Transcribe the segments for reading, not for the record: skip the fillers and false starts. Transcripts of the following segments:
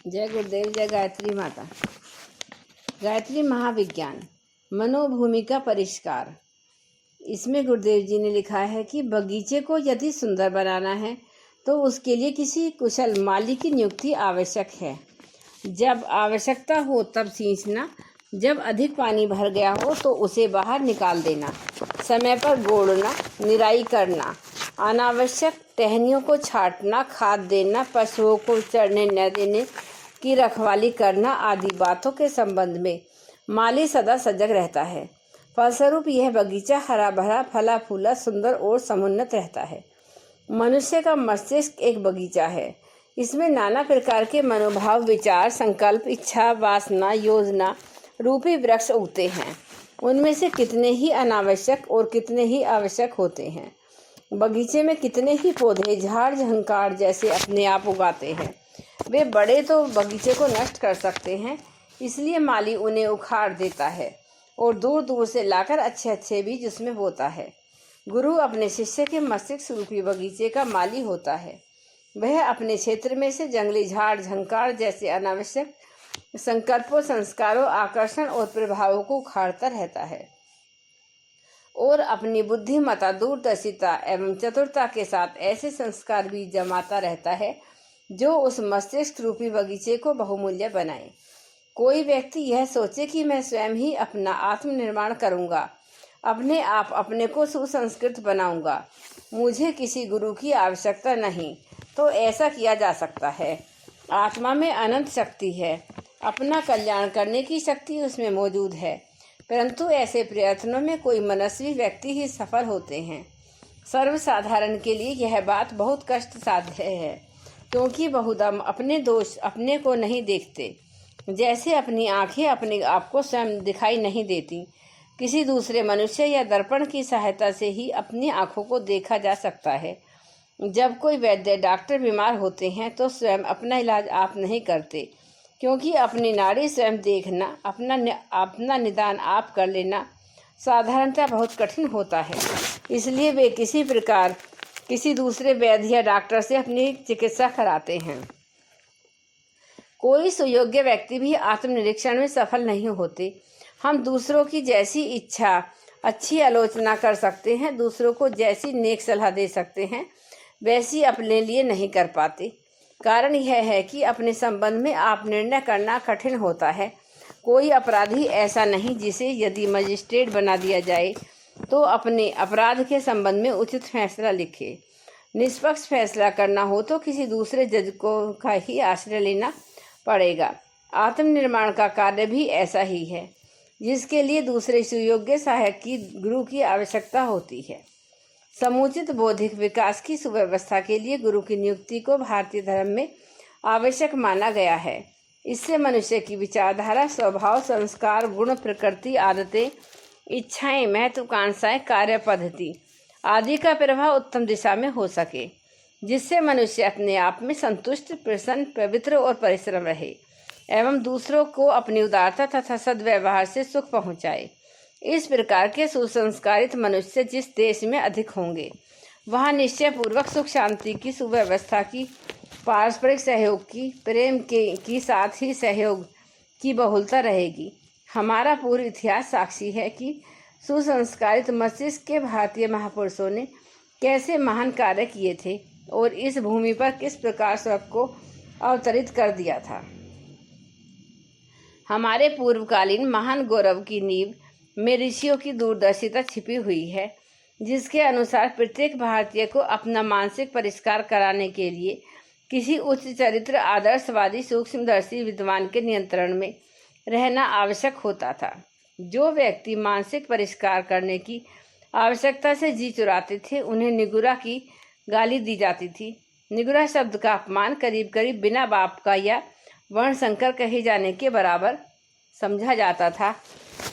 जय गुरुदेव, जय गायत्री माता। गायत्री महाविज्ञान, मनोभूमि का परिष्कार। इसमें गुरुदेव जी ने लिखा है कि बगीचे को यदि सुंदर बनाना है तो उसके लिए किसी कुशल माली की नियुक्ति आवश्यक है। जब आवश्यकता हो तब सींचना, जब अधिक पानी भर गया हो तो उसे बाहर निकाल देना, समय पर गोड़ना, निराई करना, अनावश्यक टहनियों को छांटना, खाद देना, पशुओं को चरने न देने की रखवाली करना आदि बातों के संबंध में माली सदा सजग रहता है। फलस्वरूप यह बगीचा हरा भरा, फला फूला, सुंदर और समुन्नत रहता है। मनुष्य का मस्तिष्क एक बगीचा है। इसमें नाना प्रकार के मनोभाव, विचार, संकल्प, इच्छा, वासना, योजना रूपी वृक्ष उगते हैं। उनमें से कितने ही अनावश्यक और कितने ही आवश्यक होते हैं। बगीचे में कितने ही पौधे झाड़ झंकार जैसे अपने आप उगाते हैं। वे बड़े तो बगीचे को नष्ट कर सकते हैं, इसलिए माली उन्हें उखाड़ देता है और दूर दूर से लाकर अच्छे अच्छे बीज उसमें बोता है। गुरु अपने शिष्य के मस्तिष्क रूपी बगीचे का माली होता है। वह अपने क्षेत्र में से जंगली झाड़ झंकार जैसे अनावश्यक संकल्पों, संस्कारों, आकर्षण और प्रभावों को उखाड़ता रहता है और अपनी बुद्धिमत्ता, दूरदर्शिता एवं चतुरता के साथ ऐसे संस्कार भी जमाता रहता है जो उस मस्तिष्क रूपी बगीचे को बहुमूल्य बनाए। कोई व्यक्ति यह सोचे कि मैं स्वयं ही अपना आत्मनिर्माण करूंगा, अपने आप अपने को सुसंस्कृत बनाऊंगा, मुझे किसी गुरु की आवश्यकता नहीं, तो ऐसा किया जा सकता है। आत्मा में अनंत शक्ति है, अपना कल्याण करने की शक्ति उसमें मौजूद है, परंतु ऐसे प्रयत्नों में कोई मनस्वी व्यक्ति ही सफल होते हैं। सर्वसाधारण के लिए यह बात बहुत कष्ट साध्य है, क्योंकि बहुदम अपने दोष अपने को नहीं देखते। जैसे अपनी आंखें अपने आप को स्वयं दिखाई नहीं देती, किसी दूसरे मनुष्य या दर्पण की सहायता से ही अपनी आंखों को देखा जा सकता है। जब कोई वैद्य डॉक्टर बीमार होते हैं तो स्वयं अपना इलाज आप नहीं करते, क्योंकि अपनी नाड़ी स्वयं देखना, अपना निदान आप कर लेना साधारणतः बहुत कठिन होता है। इसलिए वे किसी प्रकार किसी दूसरे वैद्य या डॉक्टर से अपनी चिकित्सा कराते हैं। कोई सुयोग्य व्यक्ति भी आत्मनिरीक्षण में सफल नहीं होते। हम दूसरों की जैसी इच्छा अच्छी आलोचना कर सकते हैं, दूसरों को जैसी नेक सलाह दे सकते हैं, वैसी अपने लिए नहीं कर पाते। कारण यह है कि अपने संबंध में आप निर्णय करना कठिन होता है। कोई अपराधी ऐसा नहीं जिसे यदि मजिस्ट्रेट बना दिया जाए तो अपने अपराध के संबंध में उचित फैसला लिखे। निष्पक्ष फैसला करना हो तो किसी दूसरे जज को का ही आश्रय लेना पड़ेगा। आत्मनिर्माण का कार्य भी ऐसा ही है, जिसके लिए दूसरे सुयोग्य सहायक की गुरु की आवश्यकता होती है। समुचित बौद्धिक विकास की सुव्यवस्था के लिए गुरु की नियुक्ति को भारतीय धर्म में आवश्यक माना गया है। इससे मनुष्य की विचारधारा, स्वभाव, संस्कार, गुण, प्रकृति, आदतें, इच्छाएं, महत्वाकांक्षाएं, कार्य पद्धति आदि का प्रभाव उत्तम दिशा में हो सके, जिससे मनुष्य अपने आप में संतुष्ट, प्रसन्न, पवित्र और परिश्रम रहे एवं दूसरों को अपनी उदारता तथा सद्व्यवहार से सुख पहुँचाए। इस प्रकार के सुसंस्कारित मनुष्य जिस देश में अधिक होंगे, वहाँ निश्चय पूर्वक सुख शांति की सुव्यवस्था की, पारस्परिक सहयोग की, प्रेम की साथ ही सहयोग की बहुलता रहेगी। हमारा पूर्व इतिहास साक्षी है कि सुसंस्कारित मस्तिष्क के भारतीय महापुरुषों ने कैसे महान कार्य किए थे और इस भूमि पर किस प्रकार स्वर्ग को अवतरित कर दिया था। हमारे पूर्वकालीन महान गौरव की नींव में ऋषियों की दूरदर्शिता छिपी हुई है, जिसके अनुसार प्रत्येक भारतीय को अपना मानसिक परिष्कार कराने के लिए किसी उच्च चरित्र, आदर्शवादी, सूक्ष्मदर्शी विद्वान के नियंत्रण में रहना आवश्यक होता था। जो व्यक्ति मानसिक परिष्कार करने की आवश्यकता से जी चुराते थे, उन्हें निगुरा की गाली दी जाती थी। निगुरा शब्द का अपमान करीब करीब बिना बाप का या वर्ण संकर कहे जाने के बराबर समझा जाता था।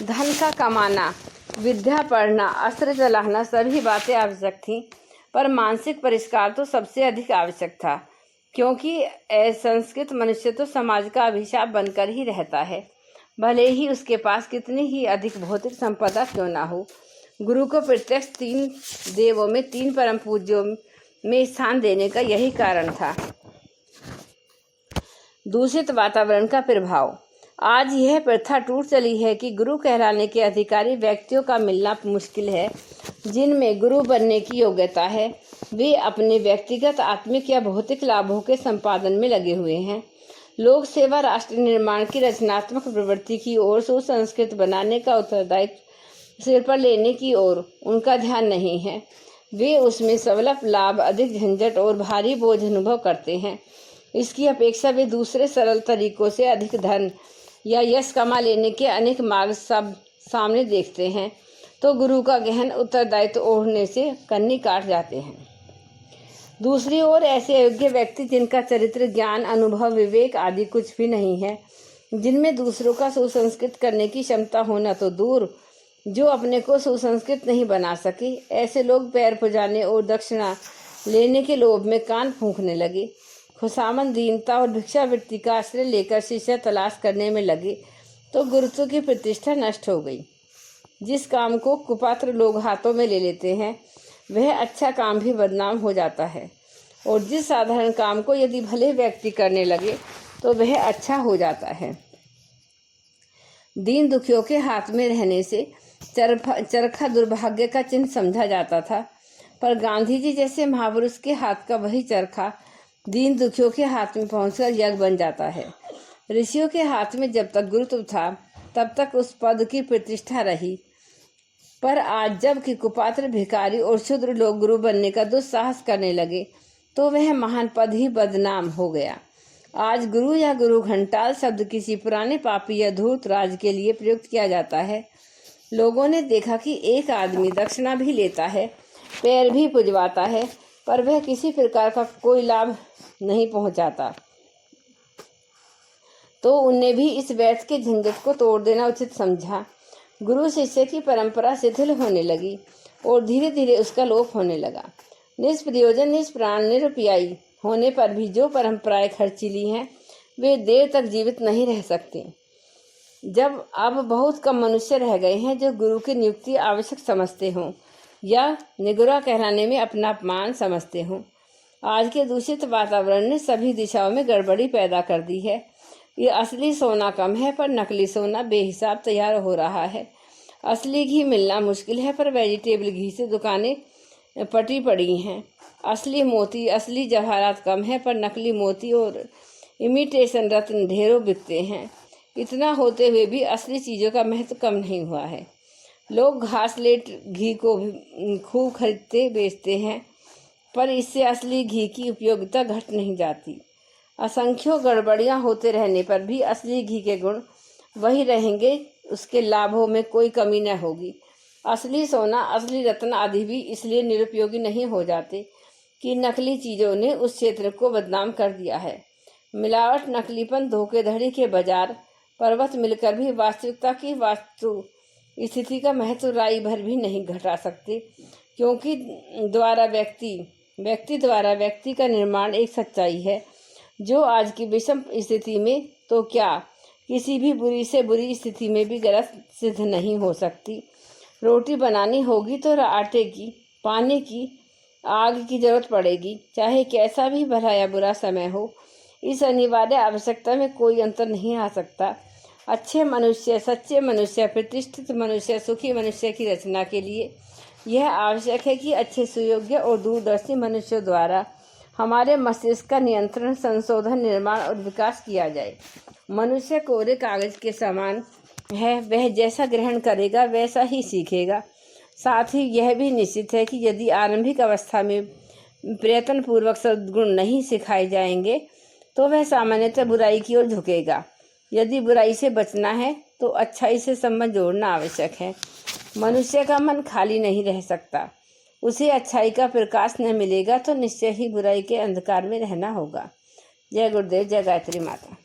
धन का कमाना, विद्या पढ़ना, अस्त्र चलाना सभी बातें आवश्यक थीं, पर मानसिक परिष्कार तो सबसे अधिक आवश्यक था, क्योंकि असंस्कृत मनुष्य तो समाज का अभिशाप बनकर ही रहता है, भले ही उसके पास कितनी ही अधिक भौतिक संपदा क्यों ना हो। गुरु को प्रत्यक्ष 3 देवों में 3 परम पूज्यों में स्थान देने का यही कारण था। दूषित वातावरण का प्रभाव। आज यह प्रथा टूट चली है कि गुरु कहलाने के अधिकारी व्यक्तियों का मिलना मुश्किल है। जिनमें गुरु बनने की योग्यता है वे अपने व्यक्तिगत, आत्मिक या भौतिक लाभों के संपादन में लगे हुए हैं। लोक सेवा, राष्ट्र निर्माण की रचनात्मक प्रवृत्ति की ओर, सुसंस्कृत बनाने का उत्तरदायित्व सिर पर लेने की ओर उनका ध्यान नहीं है। वे उसमें स्वल्प लाभ, अधिक झंझट और भारी बोझ अनुभव करते हैं। इसकी अपेक्षा वे दूसरे सरल तरीकों से अधिक धन या यश कमा लेने के अनेक मार्ग सब सामने देखते हैं तो गुरु का गहन उत्तरदायित्व ओढ़ने से कन्नी काट जाते हैं। दूसरी ओर ऐसे योग्य व्यक्ति जिनका चरित्र, ज्ञान, अनुभव, विवेक आदि कुछ भी नहीं है, जिनमें दूसरों का सुसंस्कृत करने की क्षमता होना तो दूर, जो अपने को सुसंस्कृत नहीं बना सके, ऐसे लोग पैर पुजाने और दक्षिणा लेने के लोभ में कान फूंकने लगे। खुशामद, दीनता और भिक्षावृत्ति का आश्रय लेकर शिष्य तलाश करने में लगे तो गुरुत्व की प्रतिष्ठा नष्ट हो गई। जिस काम को कुपात्र लोग हाथों में ले लेते हैं वह अच्छा काम भी बदनाम हो जाता है, और जिस साधारण काम को यदि भले व्यक्ति करने लगे तो वह अच्छा हो जाता है। दीन दुखियों के हाथ में रहने से चरखा दुर्भाग्य का चिन्ह समझा जाता था, पर गांधी जी जैसे महापुरुष के हाथ का वही चरखा दीन दुखियों के हाथ में पहुंचकर यज्ञ बन जाता है। ऋषियों के हाथ में जब तक गुरुत्व था तब तक उस पद की प्रतिष्ठा रही, पर आज जब कि कुपात्र, भिखारी और क्षुद्र लोग गुरु बनने का दुस्साहस करने लगे तो वह महान पद ही बदनाम हो गया। आज गुरु या गुरु घंटाल शब्द किसी पुराने पापी या धूर्त राज के लिए प्रयुक्त किया जाता है। लोगों ने देखा कि एक आदमी दक्षिणा भी लेता है, पैर भी पुजवाता है, पर वह किसी प्रकार का कोई लाभ नहीं पहुंचाता, तो उनने भी इस व्यर्थ के झंझट को तोड़ देना उचित समझा। गुरु शिष्य की परंपरा शिथिल होने लगी और धीरे धीरे उसका लोप होने लगा। निष्प्रयोजन, निष्प्राण, निरुपयोगी होने पर भी जो परंपराएं खर्चीली हैं वे देर तक जीवित नहीं रह सकती। जब अब बहुत कम मनुष्य रह गए हैं जो गुरु की नियुक्ति आवश्यक समझते हों या निगुरा कहलाने में अपना अपमान समझते हों। आज के दूषित वातावरण ने सभी दिशाओं में गड़बड़ी पैदा कर दी है। ये असली सोना कम है पर नकली सोना बेहिसाब तैयार हो रहा है। असली घी मिलना मुश्किल है पर वेजिटेबल घी से दुकानें पटी पड़ी हैं। असली मोती, असली जवाहरात कम है पर नकली मोती और इमिटेशन रत्न ढेरों बिकते हैं। इतना होते हुए भी असली चीज़ों का महत्व कम नहीं हुआ है। लोग घासलेट घी को खूब खरीदते बेचते हैं, पर इससे असली घी की उपयोगिता घट नहीं जाती। असंख्यों गड़बड़ियां होते रहने पर भी असली घी के गुण वही रहेंगे, उसके लाभों में कोई कमी न होगी। असली सोना, असली रत्न आदि भी इसलिए निरुपयोगी नहीं हो जाते कि नकली चीज़ों ने उस क्षेत्र को बदनाम कर दिया है। मिलावट, नकलीपन, धोखेधड़ी के बाजार पर्वत मिलकर भी वास्तविकता की वास्तु स्थिति का महत्व राई भर भी नहीं घटा सकते, क्योंकि व्यक्ति द्वारा व्यक्ति का निर्माण एक सच्चाई है जो आज की विषम स्थिति में तो क्या किसी भी बुरी से बुरी स्थिति में भी गलत सिद्ध नहीं हो सकती। रोटी बनानी होगी तो आटे की, पानी की, आग की जरूरत पड़ेगी, चाहे कैसा भी भला या बुरा समय हो। इस अनिवार्य आवश्यकता में कोई अंतर नहीं आ सकता। अच्छे मनुष्य, सच्चे मनुष्य, प्रतिष्ठित मनुष्य, सुखी मनुष्य की रचना के लिए यह आवश्यक है कि अच्छे, सुयोग्य और दूरदर्शी मनुष्यों द्वारा हमारे मस्तिष्क का नियंत्रण, संशोधन, निर्माण और विकास किया जाए। मनुष्य कोरे कागज के समान है, वह जैसा ग्रहण करेगा वैसा ही सीखेगा। साथ ही यह भी निश्चित है कि यदि आरंभिक अवस्था में प्रयत्नपूर्वक सद्गुण नहीं सिखाए जाएंगे तो वह सामान्यतः बुराई की ओर झुकेगा। यदि बुराई से बचना है तो अच्छाई से संबंध जोड़ना आवश्यक है। मनुष्य का मन खाली नहीं रह सकता। उसे अच्छाई का प्रकाश न मिलेगा तो निश्चय ही बुराई के अंधकार में रहना होगा। जय गुरुदेव, जय गायत्री माता।